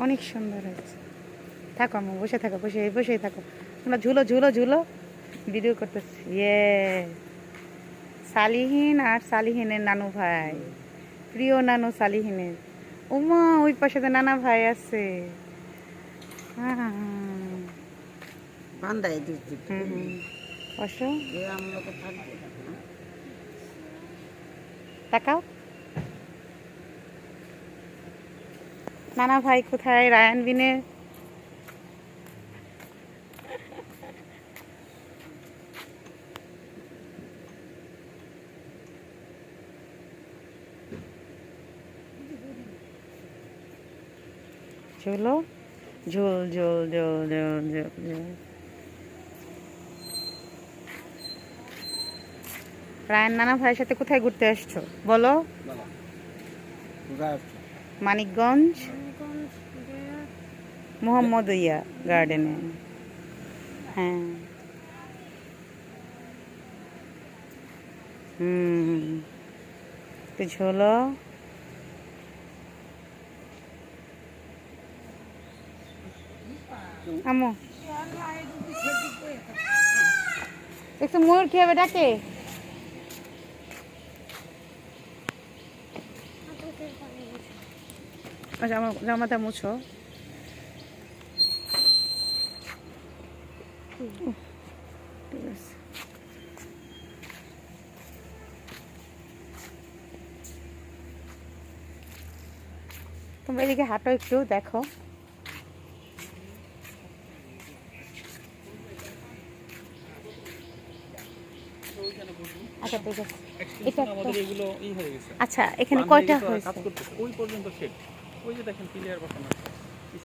অনেক সুন্দর হয়েছে। থাকো আম্মু, বসে থাকো, বসেই থাকো। তোমরা ঝুলো ঝুলো ঝুলো, ভিডিও করতেছি। সালিহিন আর সালিহিনের নানু ভাই, প্রিয় নানু সালিহিনের। ওমা, ওই পাশে তো নানা ভাই আছে। হ্যাঁ, বান্দায় দিচ্ছি বসো, এ আমলোকে থাকবে না। তাকাও। নানা ভাই কোথায়? রায়ান বিনে ঝুলো, ঝোল ঝোল ঝোল ঝোল ঝোল ঝোল। রায়ান নানা ভাইয়ের সাথে কোথায় ঘুরতে আসছো বলো? মানিকগঞ্জ মোহাম্মদিয়া গার্ডেনে। হ্যাঁ, একটু ঝোলো। আম্মু একটু ময়ূর কি হবে ডাকে? আচ্ছা, আমার জামাটা মুছো। ঠিক আছে। তোমরা এদিকে হাঁটো, একটু দেখো। আচ্ছা, ঠিক আছে। এটা আমাদের এগুলো হয়ে গেছে। আচ্ছা, এখানে কয়টা হয়েছে? কাজ করতেছে ওই পর্যন্ত শেড। ওই যে দেখেন ক্লিয়ার কথা না।